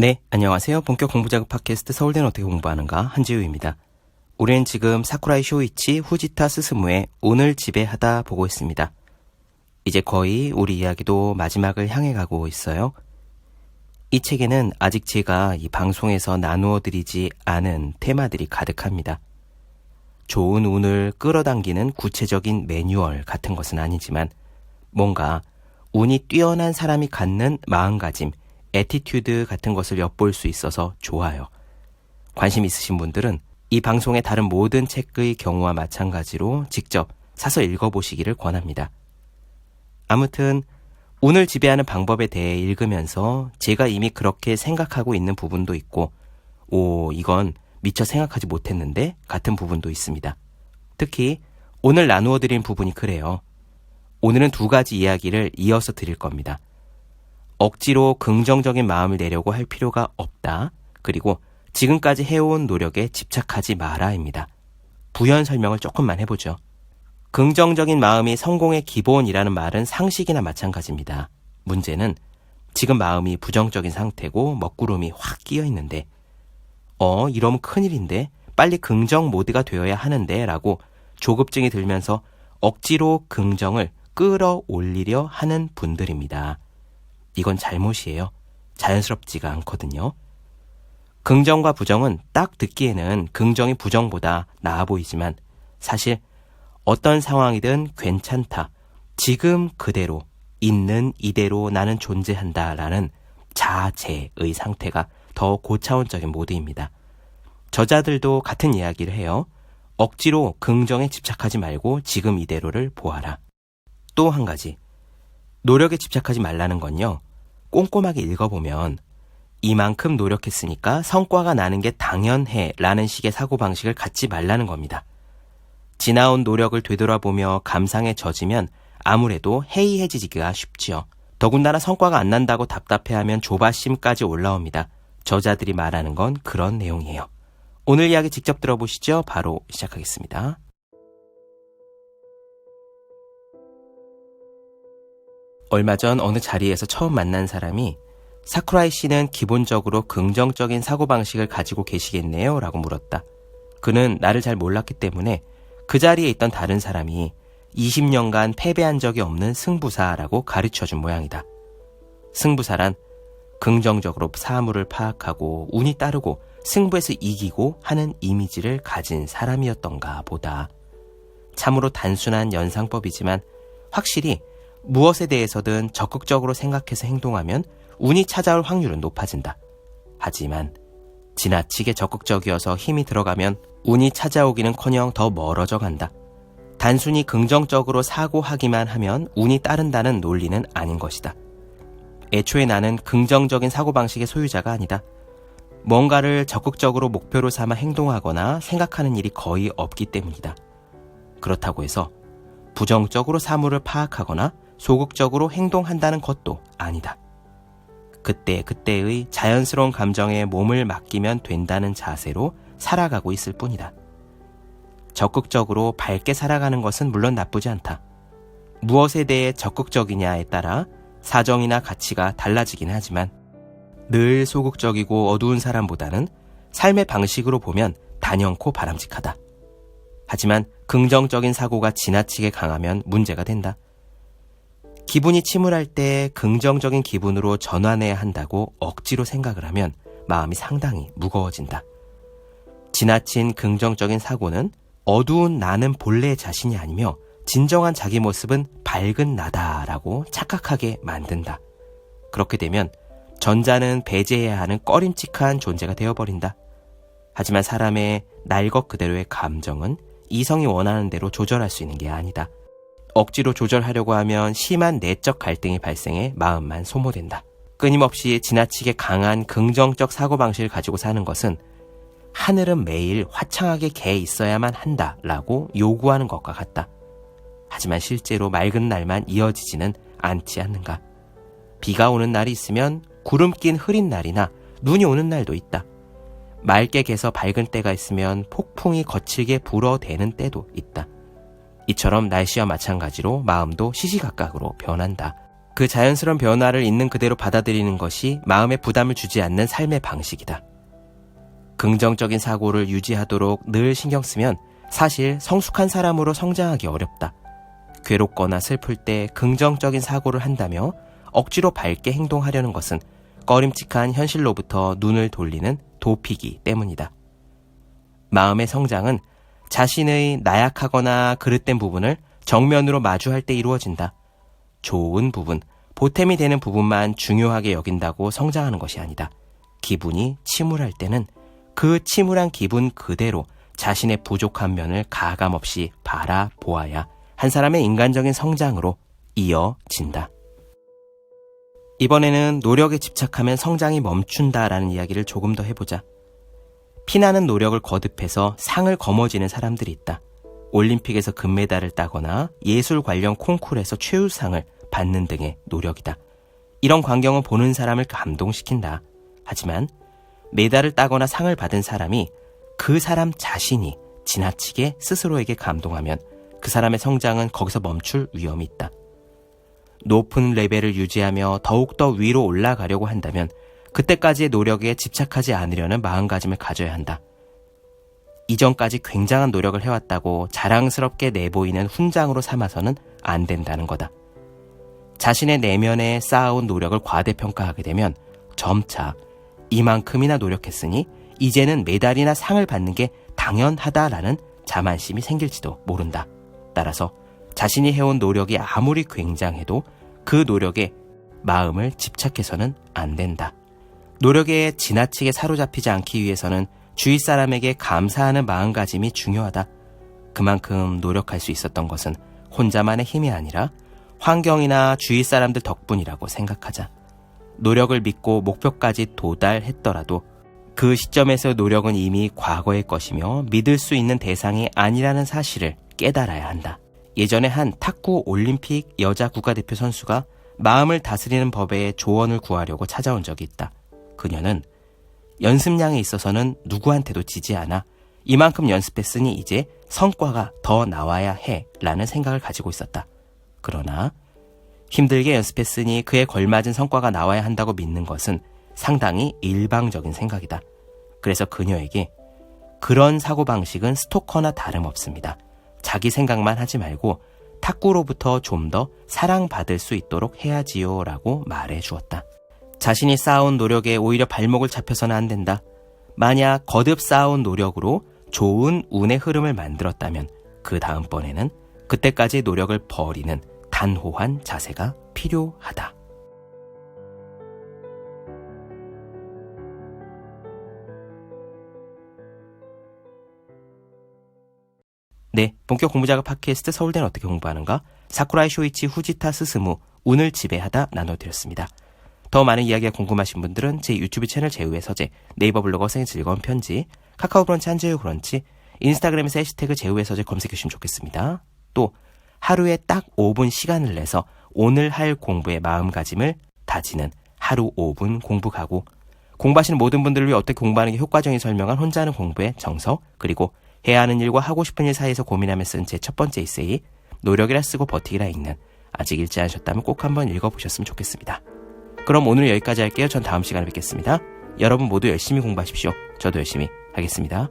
네, 안녕하세요. 본격 공부자극 팟캐스트 서울대는 어떻게 공부하는가 한지우입니다. 우리는 지금 사쿠라이 쇼이치 후지타 스스무의 오늘 지배하다 보고 있습니다. 이제 거의 우리 이야기도 마지막을 향해 가고 있어요. 이 책에는 아직 제가 이 방송에서 나누어 드리지 않은 테마들이 가득합니다. 좋은 운을 끌어당기는 구체적인 매뉴얼 같은 것은 아니지만 뭔가 운이 뛰어난 사람이 갖는 마음가짐, 애티튜드 같은 것을 엿볼 수 있어서 좋아요. 관심 있으신 분들은 이 방송의 다른 모든 책의 경우와 마찬가지로 직접 사서 읽어보시기를 권합니다. 아무튼 운을 지배하는 방법에 대해 읽으면서 제가 이미 그렇게 생각하고 있는 부분도 있고 이건 미처 생각하지 못했는데 같은 부분도 있습니다. 특히 오늘 나누어 드린 부분이 그래요. 오늘은 두 가지 이야기를 이어서 드릴 겁니다. 억지로 긍정적인 마음을 내려고 할 필요가 없다. 그리고 지금까지 해온 노력에 집착하지 마라입니다. 부연 설명을 조금만 해보죠. 긍정적인 마음이 성공의 기본이라는 말은 상식이나 마찬가지입니다. 문제는 지금 마음이 부정적인 상태고 먹구름이 확 끼어 있는데 이러면 큰일인데 빨리 긍정 모드가 되어야 하는데 라고 조급증이 들면서 억지로 긍정을 끌어올리려 하는 분들입니다. 이건 잘못이에요. 자연스럽지가 않거든요. 긍정과 부정은 딱 듣기에는 긍정이 부정보다 나아 보이지만 사실 어떤 상황이든 괜찮다. 지금 그대로 있는 이대로 나는 존재한다라는 자제의 상태가 더 고차원적인 모드입니다. 저자들도 같은 이야기를 해요. 억지로 긍정에 집착하지 말고 지금 이대로를 보아라. 또 한 가지. 노력에 집착하지 말라는 건요. 꼼꼼하게 읽어보면 이만큼 노력했으니까 성과가 나는 게 당연해 라는 식의 사고방식을 갖지 말라는 겁니다. 지나온 노력을 되돌아보며 감상에 젖으면 아무래도 해이해지기가 쉽지요. 더군다나 성과가 안 난다고 답답해하면 조바심까지 올라옵니다. 저자들이 말하는 건 그런 내용이에요. 오늘 이야기 직접 들어보시죠. 바로 시작하겠습니다. 얼마 전 어느 자리에서 처음 만난 사람이 사쿠라이 씨는 기본적으로 긍정적인 사고방식을 가지고 계시겠네요? 라고 물었다. 그는 나를 잘 몰랐기 때문에 그 자리에 있던 다른 사람이 20년간 패배한 적이 없는 승부사라고 가르쳐준 모양이다. 승부사란 긍정적으로 사물을 파악하고 운이 따르고 승부에서 이기고 하는 이미지를 가진 사람이었던가 보다. 참으로 단순한 연상법이지만 확실히 무엇에 대해서든 적극적으로 생각해서 행동하면 운이 찾아올 확률은 높아진다. 하지만 지나치게 적극적이어서 힘이 들어가면 운이 찾아오기는커녕 더 멀어져 간다. 단순히 긍정적으로 사고하기만 하면 운이 따른다는 논리는 아닌 것이다. 애초에 나는 긍정적인 사고방식의 소유자가 아니다. 뭔가를 적극적으로 목표로 삼아 행동하거나 생각하는 일이 거의 없기 때문이다. 그렇다고 해서 부정적으로 사물을 파악하거나 소극적으로 행동한다는 것도 아니다. 그때의 자연스러운 감정에 몸을 맡기면 된다는 자세로 살아가고 있을 뿐이다. 적극적으로 밝게 살아가는 것은 물론 나쁘지 않다. 무엇에 대해 적극적이냐에 따라 사정이나 가치가 달라지긴 하지만 늘 소극적이고 어두운 사람보다는 삶의 방식으로 보면 단연코 바람직하다. 하지만 긍정적인 사고가 지나치게 강하면 문제가 된다. 기분이 침울할 때 긍정적인 기분으로 전환해야 한다고 억지로 생각을 하면 마음이 상당히 무거워진다. 지나친 긍정적인 사고는 어두운 나는 본래 자신이 아니며 진정한 자기 모습은 밝은 나다라고 착각하게 만든다. 그렇게 되면 전자는 배제해야 하는 꺼림칙한 존재가 되어버린다. 하지만 사람의 날 것 그대로의 감정은 이성이 원하는 대로 조절할 수 있는 게 아니다. 억지로 조절하려고 하면 심한 내적 갈등이 발생해 마음만 소모된다. 끊임없이 지나치게 강한 긍정적 사고방식을 가지고 사는 것은 하늘은 매일 화창하게 개 있어야만 한다라고 요구하는 것과 같다. 하지만 실제로 맑은 날만 이어지지는 않지 않는가. 비가 오는 날이 있으면 구름 낀 흐린 날이나 눈이 오는 날도 있다. 맑게 개서 밝은 때가 있으면 폭풍이 거칠게 불어대는 때도 있다. 이처럼 날씨와 마찬가지로 마음도 시시각각으로 변한다. 그 자연스러운 변화를 있는 그대로 받아들이는 것이 마음에 부담을 주지 않는 삶의 방식이다. 긍정적인 사고를 유지하도록 늘 신경 쓰면 사실 성숙한 사람으로 성장하기 어렵다. 괴롭거나 슬플 때 긍정적인 사고를 한다며 억지로 밝게 행동하려는 것은 꺼림칙한 현실로부터 눈을 돌리는 도피기 때문이다. 마음의 성장은 자신의 나약하거나 그릇된 부분을 정면으로 마주할 때 이루어진다. 좋은 부분, 보탬이 되는 부분만 중요하게 여긴다고 성장하는 것이 아니다. 기분이 침울할 때는 그 침울한 기분 그대로 자신의 부족한 면을 가감없이 바라보아야 한 사람의 인간적인 성장으로 이어진다. 이번에는 노력에 집착하면 성장이 멈춘다라는 이야기를 조금 더 해보자. 피나는 노력을 거듭해서 상을 거머쥐는 사람들이 있다. 올림픽에서 금메달을 따거나 예술 관련 콩쿠르에서 최우상을 받는 등의 노력이다. 이런 광경은 보는 사람을 감동시킨다. 하지만 메달을 따거나 상을 받은 사람이 그 사람 자신이 지나치게 스스로에게 감동하면 그 사람의 성장은 거기서 멈출 위험이 있다. 높은 레벨을 유지하며 더욱더 위로 올라가려고 한다면 그때까지의 노력에 집착하지 않으려는 마음가짐을 가져야 한다. 이전까지 굉장한 노력을 해왔다고 자랑스럽게 내보이는 훈장으로 삼아서는 안 된다는 거다. 자신의 내면에 쌓아온 노력을 과대평가하게 되면 점차 이만큼이나 노력했으니 이제는 메달이나 상을 받는 게 당연하다라는 자만심이 생길지도 모른다. 따라서 자신이 해온 노력이 아무리 굉장해도 그 노력에 마음을 집착해서는 안 된다. 노력에 지나치게 사로잡히지 않기 위해서는 주위 사람에게 감사하는 마음가짐이 중요하다. 그만큼 노력할 수 있었던 것은 혼자만의 힘이 아니라 환경이나 주위 사람들 덕분이라고 생각하자. 노력을 믿고 목표까지 도달했더라도 그 시점에서 노력은 이미 과거의 것이며 믿을 수 있는 대상이 아니라는 사실을 깨달아야 한다. 예전에 한 탁구 올림픽 여자 국가대표 선수가 마음을 다스리는 법의 조언을 구하려고 찾아온 적이 있다. 그녀는 연습량에 있어서는 누구한테도 지지 않아. 이만큼 연습했으니 이제 성과가 더 나와야 해 라는 생각을 가지고 있었다. 그러나 힘들게 연습했으니 그에 걸맞은 성과가 나와야 한다고 믿는 것은 상당히 일방적인 생각이다. 그래서 그녀에게 그런 사고방식은 스토커나 다름없습니다. 자기 생각만 하지 말고 탁구로부터 좀 더 사랑받을 수 있도록 해야지요 라고 말해 주었다. 자신이 쌓아온 노력에 오히려 발목을 잡혀서는 안 된다. 만약 거듭 쌓아온 노력으로 좋은 운의 흐름을 만들었다면 그 다음번에는 그때까지의 노력을 버리는 단호한 자세가 필요하다. 네, 본격 공부작업 팟캐스트 서울대는 어떻게 공부하는가? 사쿠라이 쇼이치 후지타 스스무 운을 지배하다 나눠드렸습니다. 더 많은 이야기가 궁금하신 분들은 제 유튜브 채널 제우의 서재, 네이버 블로그 생의 즐거운 편지, 카카오 브런치 한제우 브런치, 인스타그램에서 해시태그 제우의 서재 검색해주시면 좋겠습니다. 또 하루에 딱 5분 시간을 내서 오늘 할 공부의 마음가짐을 다지는 하루 5분 공부 가구, 공부하시는 모든 분들을 위해 어떻게 공부하는 게 효과적인 설명한 혼자 하는 공부의 정석, 그리고 해야 하는 일과 하고 싶은 일 사이에서 고민하며 쓴 제 첫 번째 에세이 노력이라 쓰고 버티기라 읽는, 아직 읽지 않으셨다면 꼭 한번 읽어보셨으면 좋겠습니다. 그럼 오늘 여기까지 할게요. 전 다음 시간에 뵙겠습니다. 여러분 모두 열심히 공부하십시오. 저도 열심히 하겠습니다.